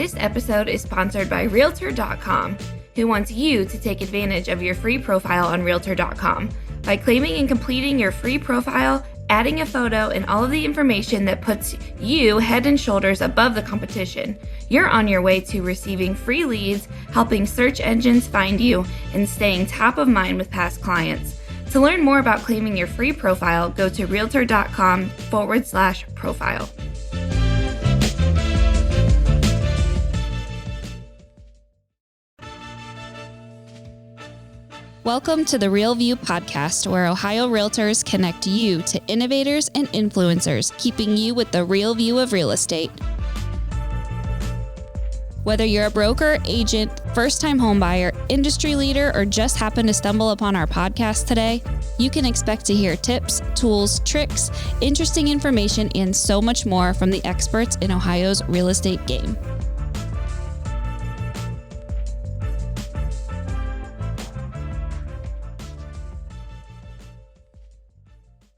This episode is sponsored by Realtor.com, who wants you to take advantage of your free profile on Realtor.com. By claiming and completing your free profile, adding a photo, and all of the information that puts you head and shoulders above the competition, you're on your way to receiving free leads, helping search engines find you, and staying top of mind with past clients. To learn more about claiming your free profile, go to Realtor.com/profile. Welcome to the Real View podcast, where Ohio Realtors connect you to innovators and influencers, keeping you with the real view of real estate. Whether you're a broker, agent, first-time homebuyer, industry leader, or just happen to stumble upon our podcast today, you can expect to hear tips, tools, tricks, interesting information, and so much more from the experts in Ohio's real estate game.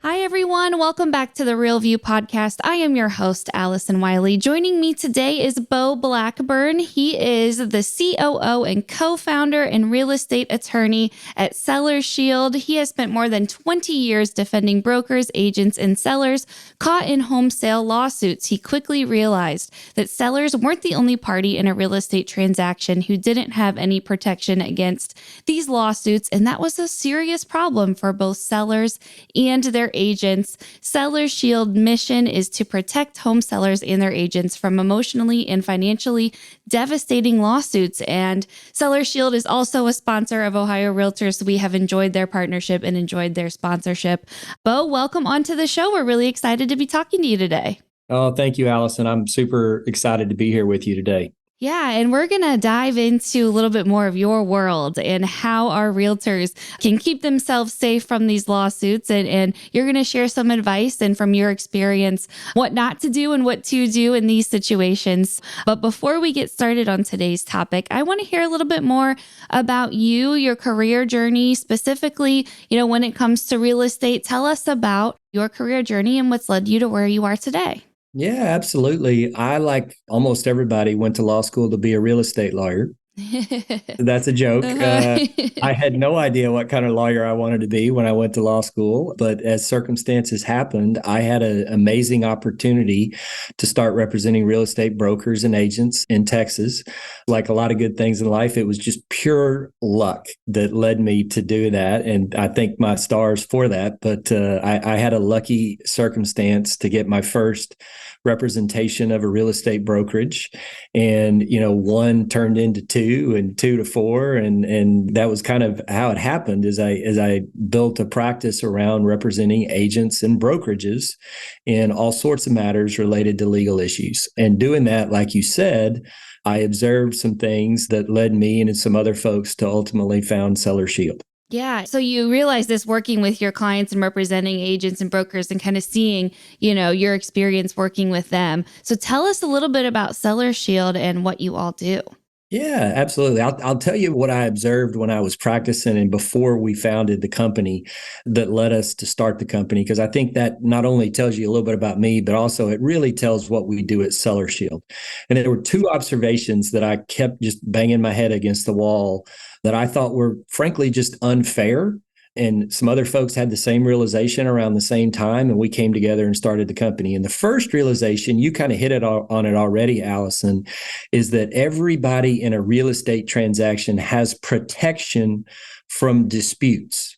Hi, everyone. Welcome back to the Real View podcast. I am your host, Allison Wiley. Joining me today is Bo Blackburn. He is the COO and co-founder and real estate attorney at Sellers Shield. He has spent more than 20 years defending brokers, agents, and sellers caught in home sale lawsuits. He quickly realized that sellers weren't the only party in a real estate transaction who didn't have any protection against these lawsuits, and that was a serious problem for both sellers and their agents. Sellers Shield mission is to protect home sellers and their agents from emotionally and financially devastating lawsuits. And Sellers Shield is also a sponsor of Ohio Realtors. So we have enjoyed their partnership and enjoyed their sponsorship. Bo, welcome onto the show. We're really excited to be talking to you today. Oh, thank you, Allison. I'm super excited to be here with you today. Yeah, and we're going to dive into a little bit more of your world and how our realtors can keep themselves safe from these lawsuits. And you're going to share some advice and from your experience, what not to do and what to do in these situations. But before we get started on today's topic, I want to hear a little bit more about you, your career journey, specifically, when it comes to real estate. Tell us about your career journey and what's led you to where you are today. Yeah, absolutely. I, like almost everybody, went to law school to be a real estate lawyer. That's a joke. I had no idea what kind of lawyer I wanted to be when I went to law school, but as circumstances happened, I had an amazing opportunity to start representing real estate brokers and agents in Texas. Like a lot of good things in life, it was just pure luck that led me to do that. And I thank my stars for that. But I had a lucky circumstance to get my first representation of a real estate brokerage. And, one turned into two and two to four. And that was kind of how it happened as I built a practice around representing agents and brokerages in all sorts of matters related to legal issues. And doing that, like you said, I observed some things that led me and some other folks to ultimately found Sellers Shield. Yeah. So you realize this working with your clients and representing agents and brokers and kind of seeing, your experience working with them. So tell us a little bit about Sellers Shield and what you all do. Yeah, absolutely. I'll tell you what I observed when I was practicing and before we founded the company that led us to start the company, because I think that not only tells you a little bit about me, but also it really tells what we do at Sellers Shield. And there were two observations that I kept just banging my head against the wall that I thought were frankly just unfair. And some other folks had the same realization around the same time, and we came together and started the company. And the first realization, you kind of hit it on it already, Allison, is that everybody in a real estate transaction has protection from disputes.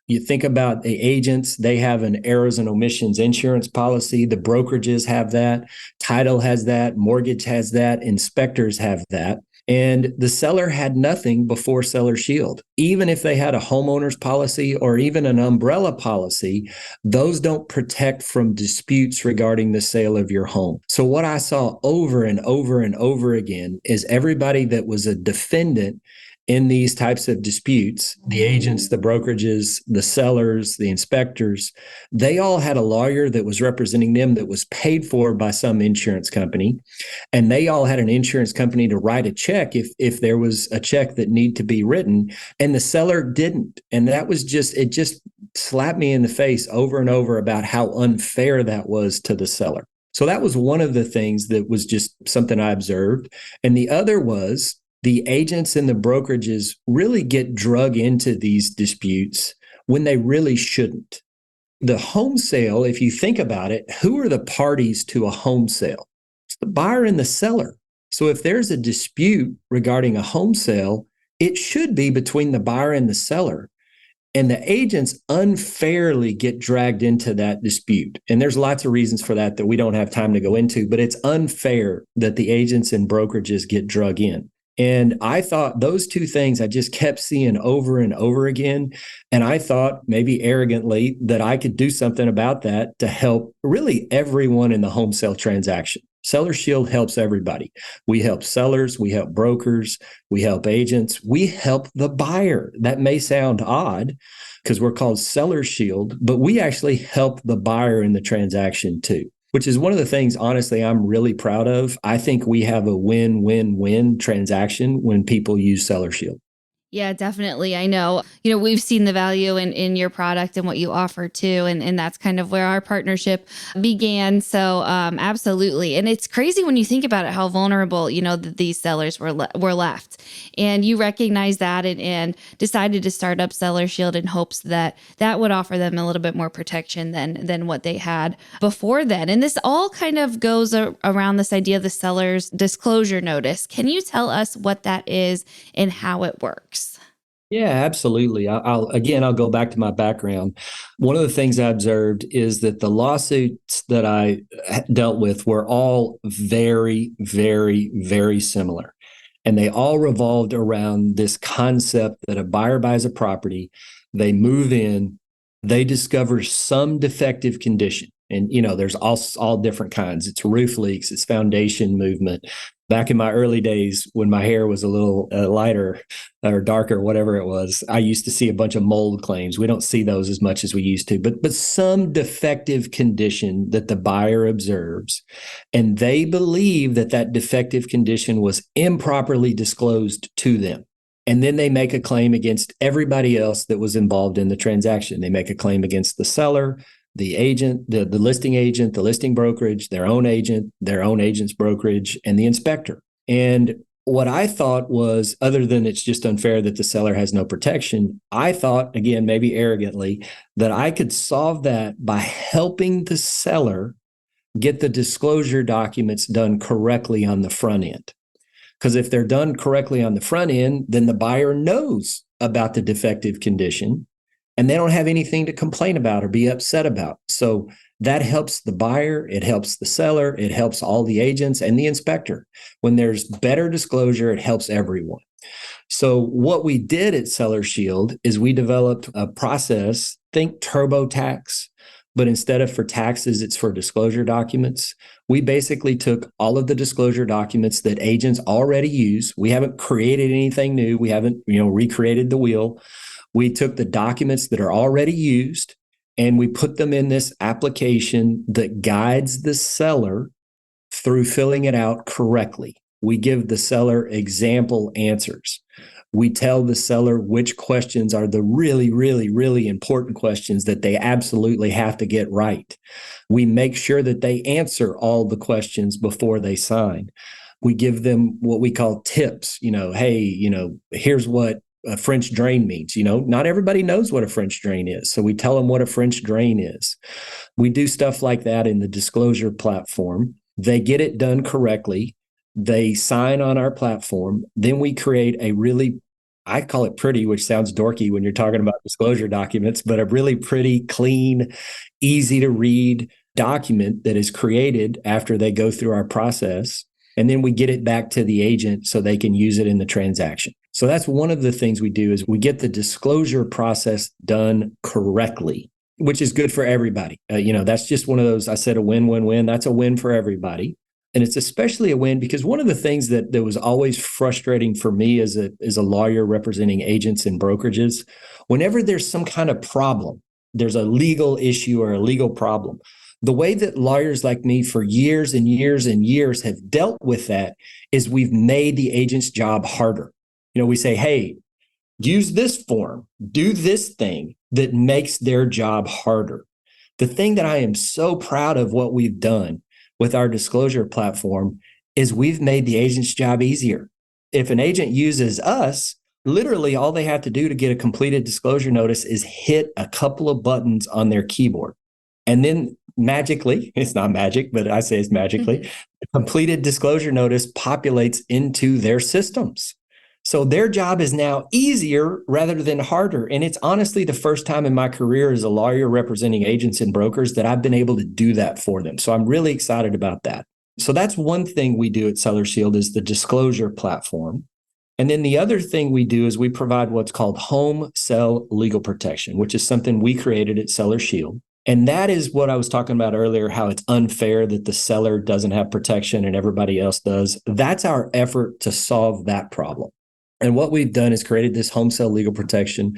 You think about the agents, they have an errors and omissions insurance policy. The brokerages have that. Title has that. Mortgage has that. Inspectors have that. And the seller had nothing before Sellers Shield. Even if they had a homeowner's policy or even an umbrella policy, those don't protect from disputes regarding the sale of your home. So what I saw over and over and over again is everybody that was a defendant in these types of disputes, the agents, the brokerages, the sellers, the inspectors, they all had a lawyer that was representing them that was paid for by some insurance company. And they all had an insurance company to write a check if there was a check that needed to be written. And the seller didn't. And that was it just slapped me in the face over and over about how unfair that was to the seller. So that was one of the things that was just something I observed. And the other was the agents and the brokerages really get drug into these disputes when they really shouldn't. The home sale, if you think about it, who are the parties to a home sale? It's the buyer and the seller. So if there's a dispute regarding a home sale, it should be between the buyer and the seller. And the agents unfairly get dragged into that dispute. And there's lots of reasons for that we don't have time to go into, but it's unfair that the agents and brokerages get drug in. And I thought those two things I just kept seeing over and over again. And I thought, maybe arrogantly, that I could do something about that to help really everyone in the home sale transaction. Seller Shield helps everybody. We help sellers, we help brokers, we help agents, we help the buyer. That may sound odd because we're called Seller Shield, but we actually help the buyer in the transaction too, which is one of the things, honestly, I'm really proud of. I think we have a win-win-win transaction when people use Seller Shield. Yeah, definitely. I know, we've seen the value in your product and what you offer too. And that's kind of where our partnership began. So absolutely. And it's crazy when you think about it, how vulnerable, that these sellers were left. And you recognize that and decided to start up Seller Shield in hopes that that would offer them a little bit more protection than what they had before then. And this all kind of goes around this idea of the seller's disclosure notice. Can you tell us what that is and how it works? Yeah, absolutely. I'll go back to my background. One of the things I observed is that the lawsuits that I dealt with were all very, very, very similar. And they all revolved around this concept that a buyer buys a property, they move in, they discover some defective condition. And, there's all different kinds. It's roof leaks, it's foundation movement. Back in my early days, when my hair was a little lighter or darker, whatever it was, I used to see a bunch of mold claims. We don't see those as much as we used to, but some defective condition that the buyer observes, and they believe that defective condition was improperly disclosed to them. And then they make a claim against everybody else that was involved in the transaction. They make a claim against the seller, the agent, the listing agent, the listing brokerage, their own agent's brokerage, and the inspector. And what I thought was, other than it's just unfair that the seller has no protection, I thought, again, maybe arrogantly, that I could solve that by helping the seller get the disclosure documents done correctly on the front end. Because if they're done correctly on the front end, then the buyer knows about the defective condition and they don't have anything to complain about or be upset about. So that helps the buyer, it helps the seller, it helps all the agents and the inspector. When there's better disclosure, it helps everyone. So what we did at Seller Shield is we developed a process, think TurboTax, but instead of for taxes, it's for disclosure documents. We basically took all of the disclosure documents that agents already use. We haven't created anything new. We haven't, recreated the wheel. We took the documents that are already used and we put them in this application that guides the seller through filling it out correctly. We give the seller example answers. We tell the seller which questions are the really, really, really important questions that they absolutely have to get right. We make sure that they answer all the questions before they sign. We give them what we call tips. Hey, here's what a French drain means. Not everybody knows what a French drain is. So we tell them what a French drain is. We do stuff like that in the disclosure platform. They get it done correctly. They sign on our platform. Then we create a really, I call it pretty, which sounds dorky when you're talking about disclosure documents, but a really pretty, clean, easy to read document that is created after they go through our process. And then we get it back to the agent so they can use it in the transaction. So that's one of the things we do is we get the disclosure process done correctly, which is good for everybody. That's just one of those, I said a win-win-win. That's a win for everybody. And it's especially a win because one of the things that was always frustrating for me as a lawyer representing agents and brokerages, whenever there's some kind of problem, there's a legal issue or a legal problem, the way that lawyers like me for years and years and years have dealt with that is we've made the agent's job harder. We say, hey, use this form, do this thing that makes their job harder. The thing that I am so proud of what we've done, with our disclosure platform is we've made the agent's job easier. If an agent uses us, literally all they have to do to get a completed disclosure notice is hit a couple of buttons on their keyboard. And then magically, it's not magic, but I say it's magically, the completed disclosure notice populates into their systems. So their job is now easier rather than harder. And it's honestly the first time in my career as a lawyer representing agents and brokers that I've been able to do that for them. So I'm really excited about that. So that's one thing we do at Seller Shield is the disclosure platform. And then the other thing we do is we provide what's called home sell legal protection, which is something we created at Seller Shield. And that is what I was talking about earlier, how it's unfair that the seller doesn't have protection and everybody else does. That's our effort to solve that problem. And what we've done is created this home sell legal protection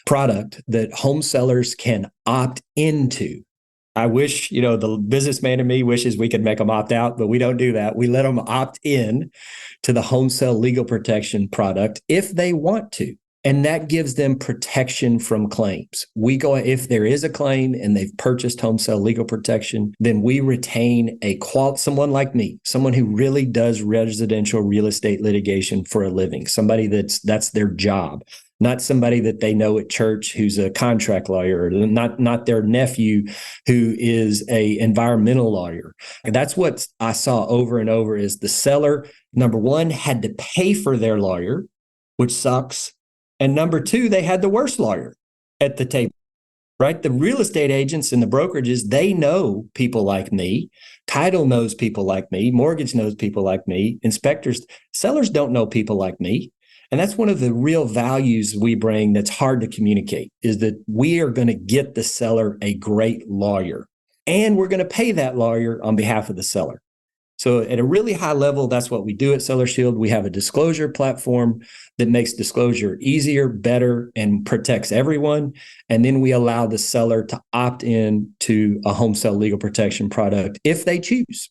product that home sellers can opt into. I wish, the businessman in me wishes we could make them opt out, but we don't do that. We let them opt in to the home sell legal protection product if they want to. And that gives them protection from claims. If there is a claim and they've purchased home sell legal protection, then we retain someone like me, someone who really does residential real estate litigation for a living, somebody that's their job, not somebody that they know at church who's a contract lawyer, or not their nephew who is a environmental lawyer. And that's what I saw over and over is the seller, number one, had to pay for their lawyer, which sucks. And number two, they had the worst lawyer at the table, right? The real estate agents and the brokerages, they know people like me. Title knows people like me. Mortgage knows people like me. Inspectors, sellers don't know people like me. And that's one of the real values we bring that's hard to communicate is that we are going to get the seller a great lawyer and we're going to pay that lawyer on behalf of the seller. So at a really high level, that's what we do at Seller Shield. We have a disclosure platform that makes disclosure easier, better, and protects everyone. And then we allow the seller to opt in to a home sell legal protection product if they choose.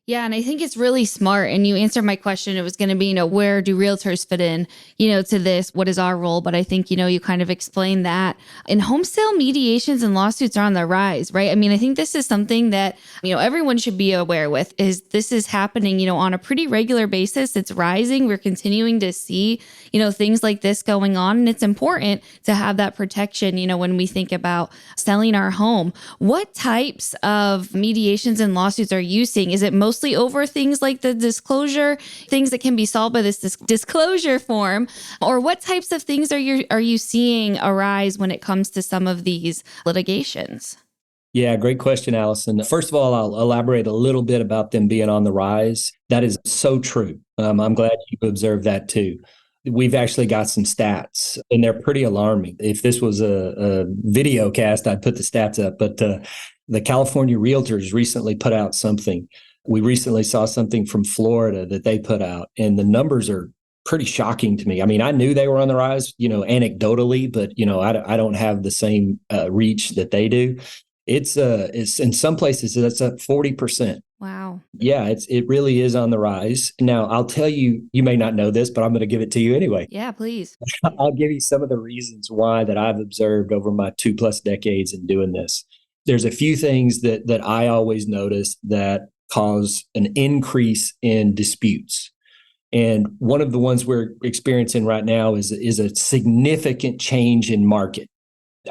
Yeah. And I think it's really smart. And you answered my question. It was going to be, where do realtors fit in, to this? What is our role? But I think, you kind of explained that. And home sale mediations and lawsuits are on the rise, right? I mean, I think this is something that, everyone should be aware with is this is happening, on a pretty regular basis. It's rising. We're continuing to see, things like this going on. And it's important to have that protection, when we think about selling our home. What types of mediations and lawsuits are you seeing? Is it mostly over things like the disclosure, things that can be solved by this disclosure form, or what types of things are you seeing arise when it comes to some of these litigations? Yeah, great question, Allison. First of all, I'll elaborate a little bit about them being on the rise. That is so true. I'm glad you observed that too. We've actually got some stats, and they're pretty alarming. If this was a video cast, I'd put the stats up, but the California REALTORS recently put out something. We recently saw something from Florida that they put out, and the numbers are pretty shocking to me. I mean, I knew they were on the rise, anecdotally, but, I don't have the same reach that they do. It's in some places that's up 40%. Wow. Yeah, it really is on the rise. Now, I'll tell you, you may not know this, but I'm going to give it to you anyway. Yeah, please. I'll give you some of the reasons why that I've observed over my 2+ decades in doing this. There's a few things that I always notice that cause an increase in disputes. And one of the ones we're experiencing right now is a significant change in market.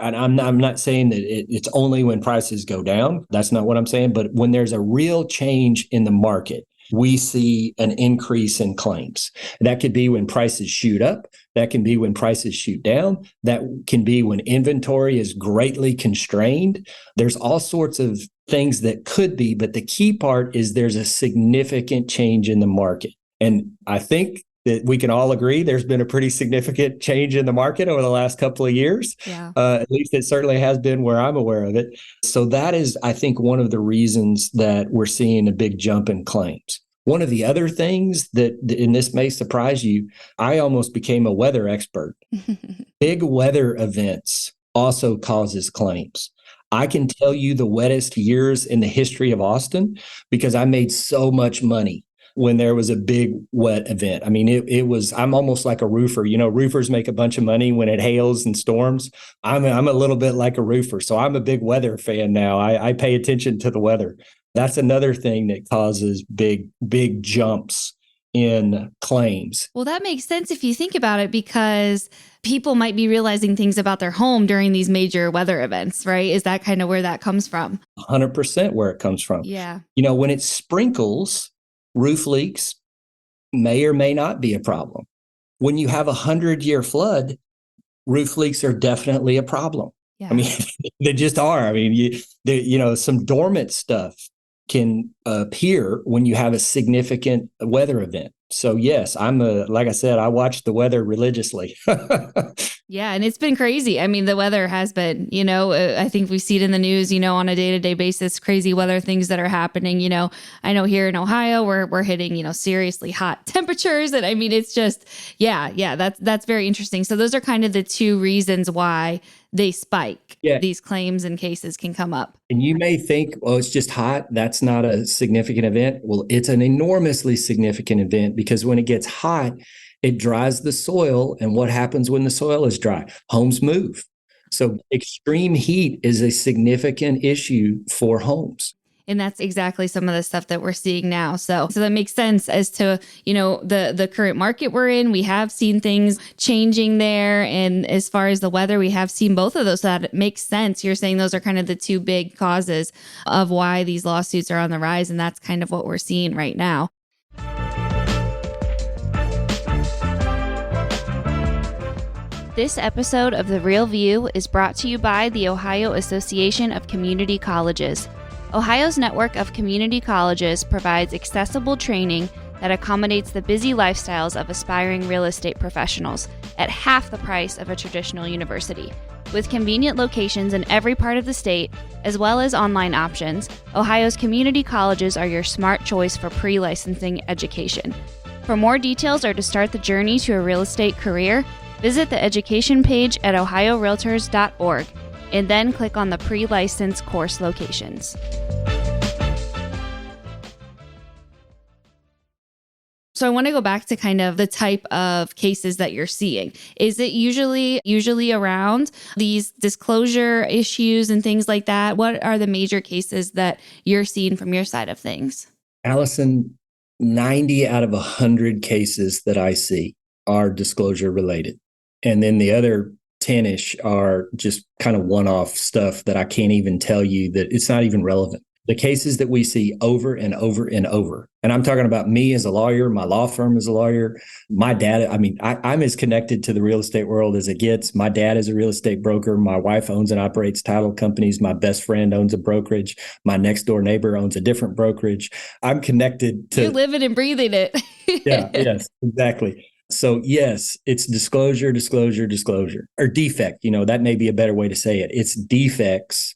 And I'm not saying that it's only when prices go down. That's not what I'm saying. But when there's a real change in the market, we see an increase in claims. That could be when prices shoot up. That can be when prices shoot down. That can be when inventory is greatly constrained. There's all sorts of things that could be, but the key part is there's a significant change in the market. And I think that we can all agree there's been a pretty significant change in the market over the last couple of years. Yeah. At least it certainly has been where I'm aware of it. So that is, I think, one of the reasons that we're seeing a big jump in claims. One of the other things that, and this may surprise you, I almost became a weather expert. Big weather events also causes claims. I can tell you the wettest years in the history of Austin because I made so much money when there was a big wet event. I mean, I'm almost like a roofer. Roofers make a bunch of money when it hails and storms. I'm a little bit like a roofer. So I'm a big weather fan now. I pay attention to the weather. That's another thing that causes big jumps in claims. Well, that makes sense if you think about it, because people might be realizing things about their home during these major weather events, right? Is that kind of where that comes from? 100% where it comes from. Yeah. When it sprinkles, roof leaks may or may not be a problem. When you have 100-year flood, roof leaks are definitely a problem. Yeah. I mean, they just are. I mean, some dormant stuff can appear when you have a significant weather event. So yes, like I said, I watch the weather religiously. Yeah. And it's been crazy. I mean, the weather has been, I think we see it in the news, on a day-to-day basis, crazy weather things that are happening. I know here in Ohio, we're hitting, seriously hot temperatures. And I mean, it's just, yeah, that's very interesting. So those are kind of the two reasons why they spike. Yeah. These claims and cases can come up. And you may think, well, it's just hot. That's not a significant event. Well, it's an enormously significant event, because when it gets hot, it dries the soil. And what happens when the soil is dry? Homes move. So extreme heat is a significant issue for homes. And that's exactly some of the stuff that we're seeing now. So that makes sense as to, the current market we're in. We have seen things changing there. And as far as the weather, we have seen both of those. So that makes sense. You're saying those are kind of the two big causes of why these lawsuits are on the rise. And that's kind of what we're seeing right now. This episode of The Real View is brought to you by the Ohio Association of Community Colleges. Ohio's network of community colleges provides accessible training that accommodates the busy lifestyles of aspiring real estate professionals at half the price of a traditional university. With convenient locations in every part of the state, as well as online options, Ohio's community colleges are your smart choice for pre-licensing education. For more details or to start the journey to a real estate career, visit the education page at ohiorealtors.org. and then click on the pre-license course locations. So I want to go back to kind of the type of cases that you're seeing. Is it usually around these disclosure issues and things like that? What are the major cases that you're seeing from your side of things? Allison, 90 out of 100 cases that I see are disclosure related. And then the other 10-ish are just kind of one-off stuff that I can't even tell you, that it's not even relevant. The cases that we see over and over and over, and I'm talking about me as a lawyer, my law firm as a lawyer, my dad, I'm as connected to the real estate world as it gets. My dad is a real estate broker. My wife owns and operates title companies. My best friend owns a brokerage. My next door neighbor owns a different brokerage. I'm connected to... You're living and breathing it. Yeah, yes, exactly. So yes, it's disclosure, or defect. That may be a better way to say it. It's defects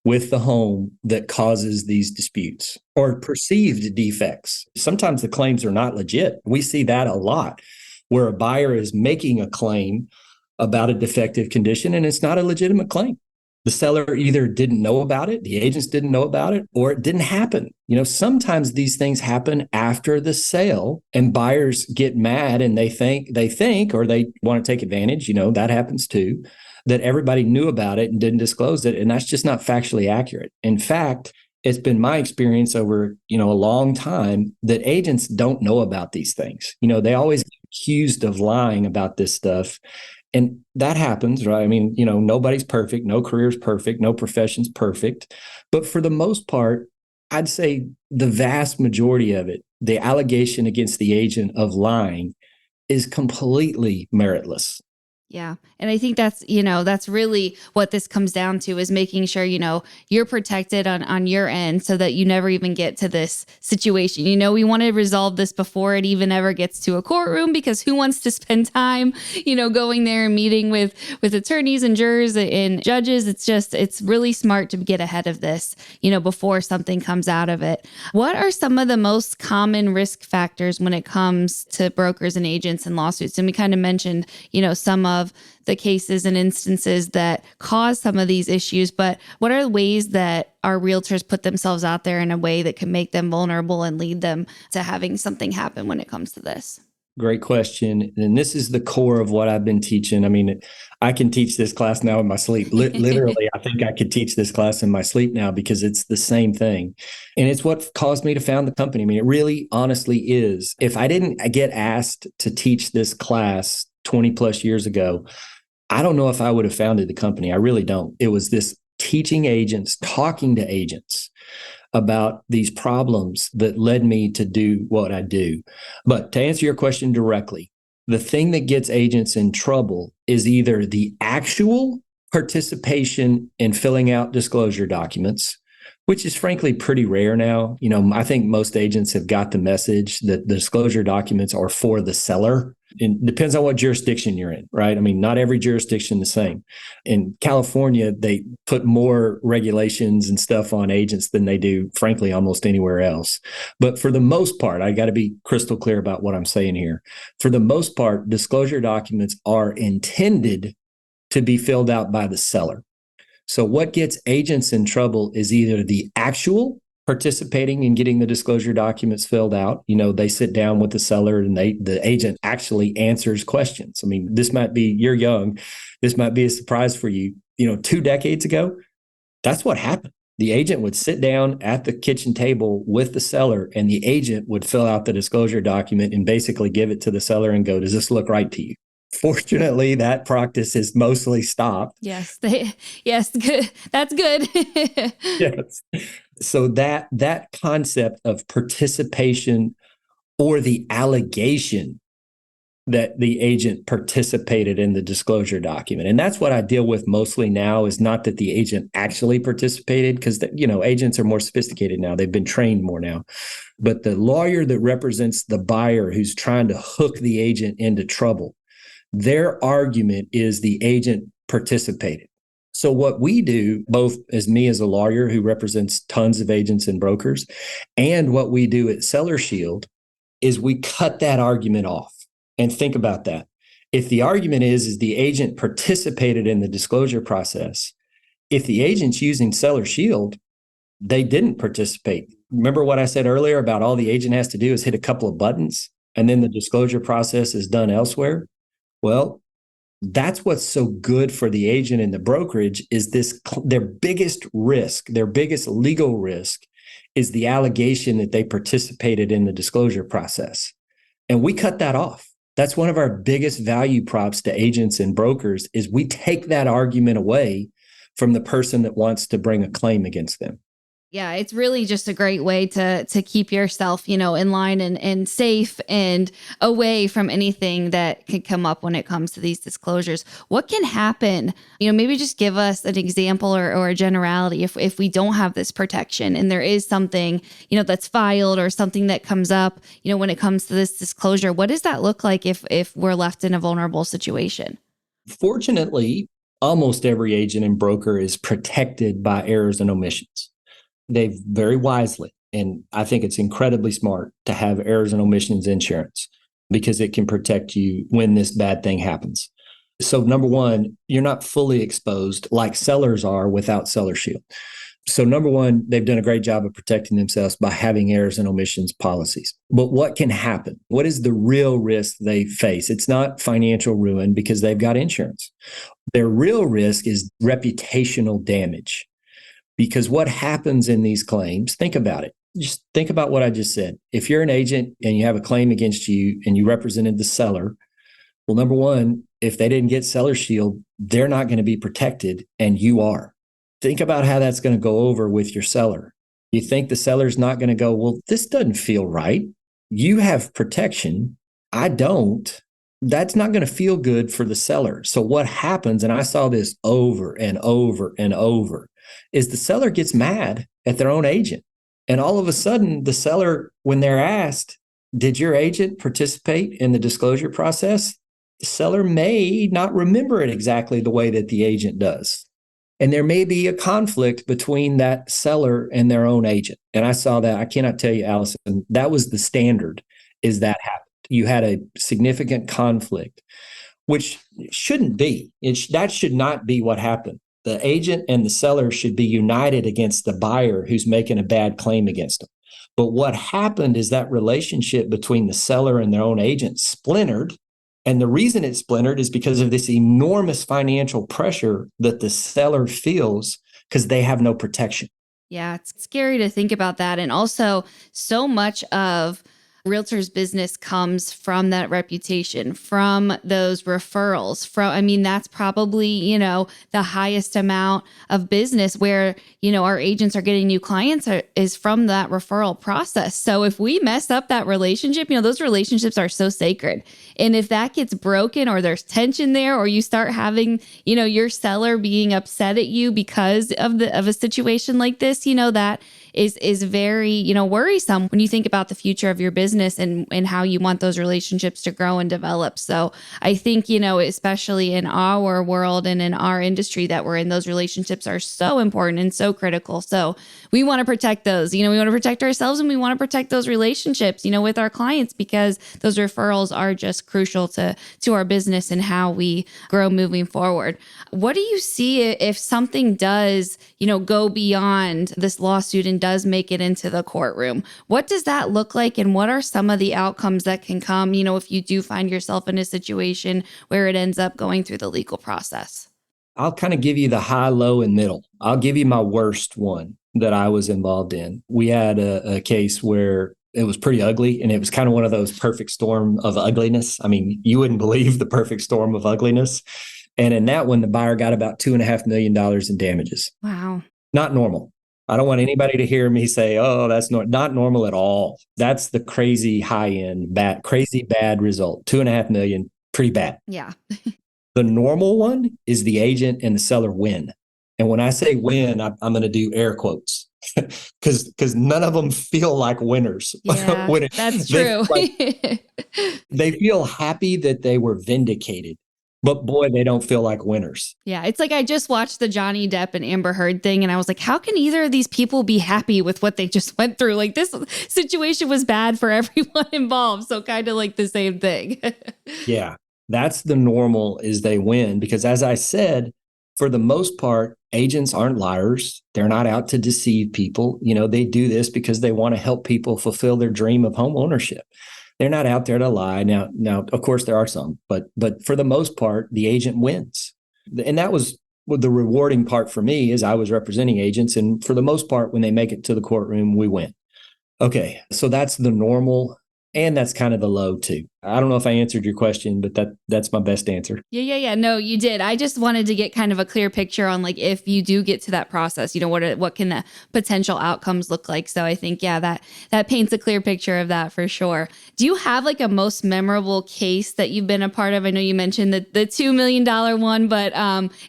with the home that causes these disputes, or perceived defects. Sometimes the claims are not legit. We see that a lot, where a buyer is making a claim about a defective condition and it's not a legitimate claim. The seller either didn't know about it, the agents didn't know about it, or it didn't happen. Sometimes these things happen after the sale and buyers get mad and they think, or they want to take advantage, that happens too, that everybody knew about it and didn't disclose it. And that's just not factually accurate. In fact, it's been my experience over, a long time that agents don't know about these things. They always get accused of lying about this stuff. And that happens, right? I mean, nobody's perfect. No career's perfect. No profession's perfect. But for the most part, I'd say the vast majority of it, the allegation against the agent of lying is completely meritless. Yeah. And I think that's really what this comes down to, is making sure, you're protected on your end so that you never even get to this situation. We want to resolve this before it even ever gets to a courtroom, because who wants to spend time, going there and meeting with attorneys and jurors and judges? It's really smart to get ahead of this, before something comes out of it. What are some of the most common risk factors when it comes to brokers and agents and lawsuits? And we kind of mentioned, some of the cases and instances that cause some of these issues, but what are the ways that our realtors put themselves out there in a way that can make them vulnerable and lead them to having something happen when it comes to this? Great question. And this is the core of what I've been teaching. I mean, I can teach this class now in my sleep. Literally, I think I could teach this class in my sleep now because it's the same thing. And it's what caused me to found the company. I mean, it really honestly is. If I didn't get asked to teach this class 20 plus years ago, I don't know if I would have founded the company. I really don't. It was this teaching agents, talking to agents about these problems that led me to do what I do. But to answer your question directly, the thing that gets agents in trouble is either the actual participation in filling out disclosure documents, which is frankly pretty rare now. I think most agents have got the message that the disclosure documents are for the seller. It depends on what jurisdiction you're in, right? I mean, not every jurisdiction the same. In California, they put more regulations and stuff on agents than they do, frankly, almost anywhere else. But for the most part, I got to be crystal clear about what I'm saying here. For the most part, disclosure documents are intended to be filled out by the seller. So what gets agents in trouble is either the actual participating in getting the disclosure documents filled out. They sit down with the seller and the agent actually answers questions. I mean, this might be, you're young, this might be a surprise for you. 2 decades ago, that's what happened. The agent would sit down at the kitchen table with the seller and the agent would fill out the disclosure document and basically give it to the seller and go, does this look right to you? Fortunately, that practice has mostly stopped. Yes. Yes. Good. That's good. Yes. So that concept of participation or the allegation that the agent participated in the disclosure document. And that's what I deal with mostly now, is not that the agent actually participated, because agents are more sophisticated now. They've been trained more now. But the lawyer that represents the buyer who's trying to hook the agent into trouble, their argument is the agent participated. So what we do, both as me as a lawyer who represents tons of agents and brokers, and what we do at Seller Shield, is we cut that argument off. And think about that. If the argument is the agent participated in the disclosure process, if the agent's using Seller Shield, they didn't participate. Remember what I said earlier about all the agent has to do is hit a couple of buttons and then the disclosure process is done elsewhere? Well, that's what's so good for the agent and the brokerage is their biggest risk, their biggest legal risk is the allegation that they participated in the disclosure process. And we cut that off. That's one of our biggest value props to agents and brokers is we take that argument away from the person that wants to bring a claim against them. Yeah, it's really just a great way to keep yourself, in line and safe and away from anything that could come up when it comes to these disclosures. What can happen? Maybe just give us an example or a generality if we don't have this protection and there is something, that's filed or something that comes up, when it comes to this disclosure. What does that look like if we're left in a vulnerable situation? Fortunately, almost every agent and broker is protected by errors and omissions. They've very wisely, and I think it's incredibly smart to have errors and omissions insurance because it can protect you when this bad thing happens. So number one, you're not fully exposed like sellers are without Seller Shield. So number one, they've done a great job of protecting themselves by having errors and omissions policies. But what can happen? What is the real risk they face? It's not financial ruin because they've got insurance. Their real risk is reputational damage. Because what happens in these claims, think about it. Just think about what I just said. If you're an agent and you have a claim against you and you represented the seller, well, number one, if they didn't get Seller Shield, they're not going to be protected and you are. Think about how that's going to go over with your seller. You think the seller's not going to go, well, this doesn't feel right. You have protection. I don't. That's not going to feel good for the seller. So what happens, and I saw this over and over and over, is the seller gets mad at their own agent. And all of a sudden, the seller, when they're asked, did your agent participate in the disclosure process? The seller may not remember it exactly the way that the agent does. And there may be a conflict between that seller and their own agent. And I saw that. I cannot tell you, Allison, that was the standard, is that happened. You had a significant conflict, which shouldn't be. That should not be what happened. The agent and the seller should be united against the buyer who's making a bad claim against them. But what happened is that relationship between the seller and their own agent splintered. And the reason it splintered is because of this enormous financial pressure that the seller feels because they have no protection. Yeah, it's scary to think about that. And also, so much of realtors' business comes from that reputation, from those referrals. That's probably, the highest amount of business where, our agents are getting new clients is from that referral process. So if we mess up that relationship, those relationships are so sacred. And if that gets broken or there's tension there, or you start having, your seller being upset at you because of a situation like this, that is very, worrisome when you think about the future of your business and how you want those relationships to grow and develop. So I think, especially in our world and in our industry that we're in, those relationships are so important and so critical. So we want to protect those, we want to protect ourselves, and we want to protect those relationships, with our clients, because those referrals are just crucial to our business and how we grow moving forward. What do you see if something does, go beyond this lawsuit and does make it into the courtroom? What does that look like? And what are some of the outcomes that can come, if you do find yourself in a situation where it ends up going through the legal process? I'll kind of give you the high, low, and middle. I'll give you my worst one that I was involved in. We had a case where it was pretty ugly, and it was kind of one of those perfect storm of ugliness. I mean, you wouldn't believe the perfect storm of ugliness. And in that one, the buyer got about $2.5 million in damages. Wow. Not normal. I don't want anybody to hear me say, oh, that's not normal at all. That's the crazy high end, crazy bad result. $2.5 million, pretty bad. Yeah. The normal one is the agent and the seller win. And when I say win, I'm going to do air quotes because none of them feel like winners. Yeah, that's true. They feel happy that they were vindicated. But boy, they don't feel like winners. Yeah, it's like I just watched the Johnny Depp and Amber Heard thing, and I was like, how can either of these people be happy with what they just went through? Like, this situation was bad for everyone involved. So kind of like the same thing. Yeah, that's the normal, is they win. Because as I said, for the most part, agents aren't liars. They're not out to deceive people. They do this because they want to help people fulfill their dream of home ownership. They're not out there to lie. Now, of course, there are some, but for the most part, the agent wins. And that was the rewarding part for me, is I was representing agents. And for the most part, when they make it to the courtroom, we win. Okay, so that's the normal. And that's kind of the low too. I don't know if I answered your question, but that's my best answer. Yeah. No, you did. I just wanted to get kind of a clear picture on, like, if you do get to that process, what can the potential outcomes look like? So I think, that paints a clear picture of that for sure. Do you have like a most memorable case that you've been a part of? I know you mentioned the $2 million one, but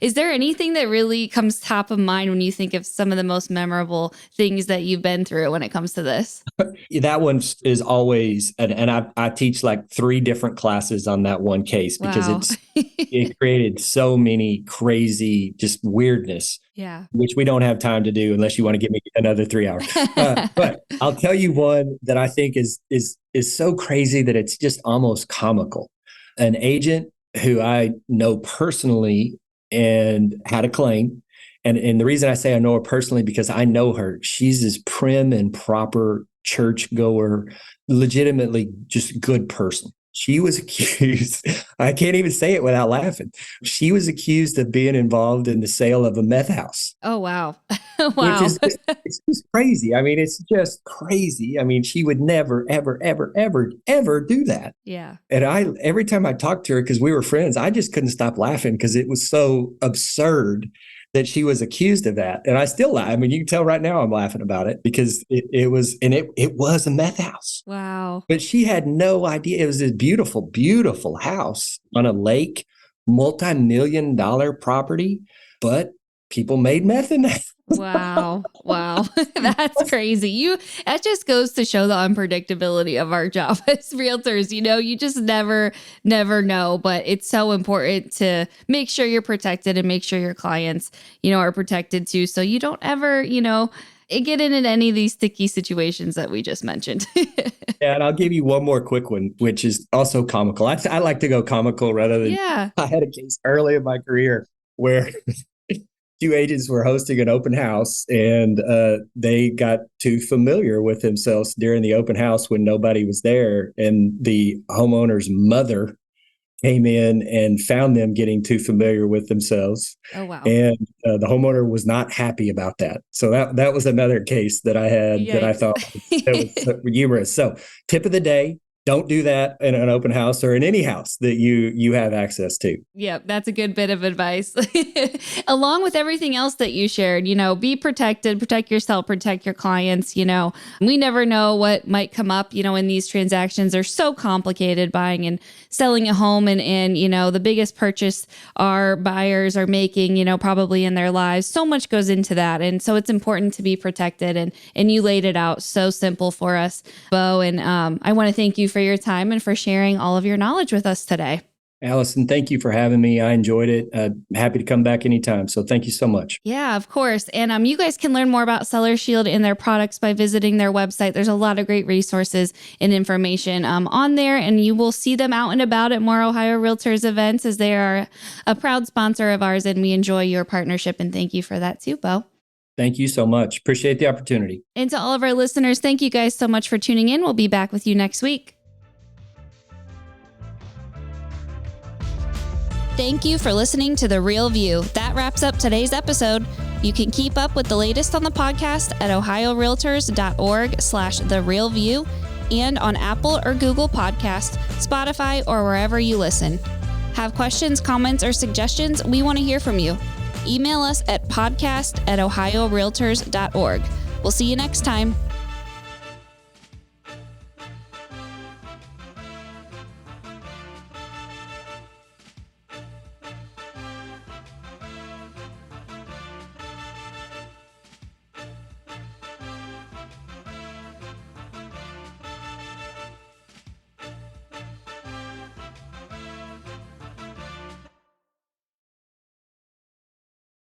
is there anything that really comes top of mind when you think of some of the most memorable things that you've been through when it comes to this? That one is always, and I teach like 3 different classes on that one case because it created so many crazy, just weirdness. Yeah. Which we don't have time to do unless you want to give me another 3 hours. But I'll tell you one that I think is so crazy that it's just almost comical. An agent who I know personally and had a claim. And the reason I say I know her personally, because I know her. She's this prim and proper churchgoer, legitimately just good person. She was accused, I can't even say it without laughing. She was accused of being involved in the sale of a meth house. Oh, wow. Wow. Which is it's just crazy. I mean, it's just crazy. I mean, she would never, ever, ever, ever, ever do that. Yeah. And every time I talked to her, because we were friends, I just couldn't stop laughing because it was so absurd that she was accused of that. And I still laugh. I mean, you can tell right now I'm laughing about it because it was a meth house. Wow. But she had no idea. It was this beautiful, beautiful house on a lake, multi-million-dollar property, but people made meth in that. Wow. That's crazy. That just goes to show the unpredictability of our job as realtors. You just never know, but it's so important to make sure you're protected and make sure your clients, are protected too. So you don't ever, get in any of these sticky situations that we just mentioned. Yeah, and I'll give you one more quick one, which is also comical. I like to go comical rather than, I had a case early in my career where two agents were hosting an open house, and they got too familiar with themselves during the open house when nobody was there. And the homeowner's mother came in and found them getting too familiar with themselves. Oh, wow. And the homeowner was not happy about that. So that was another case that I had that I Yikes. thought was humorous. So tip of the day, don't do that in an open house or in any house that you have access to. Yep, that's a good bit of advice. Along with everything else that you shared, be protected, protect yourself, protect your clients. We never know what might come up, in these transactions. They're so complicated, buying and selling a home, and the biggest purchase our buyers are making, probably in their lives. So much goes into that. And so it's important to be protected. And you laid it out so simple for us, Bo. And I want to thank you for your time and for sharing all of your knowledge with us today. Allison, thank you for having me. I enjoyed it. Happy to come back anytime. So thank you so much. Yeah, of course. And you guys can learn more about Seller Shield and their products by visiting their website. There's a lot of great resources and information on there, and you will see them out and about at more Ohio Realtors events, as they are a proud sponsor of ours, and we enjoy your partnership. And thank you for that too, Bo. Thank you so much. Appreciate the opportunity. And to all of our listeners, thank you guys so much for tuning in. We'll be back with you next week. Thank you for listening to The Real View. That wraps up today's episode. You can keep up with the latest on the podcast at ohiorealtors.org/therealview and on Apple or Google Podcasts, Spotify, or wherever you listen. Have questions, comments, or suggestions? We want to hear from you. Email us at podcast@ohiorealtors.org. We'll see you next time.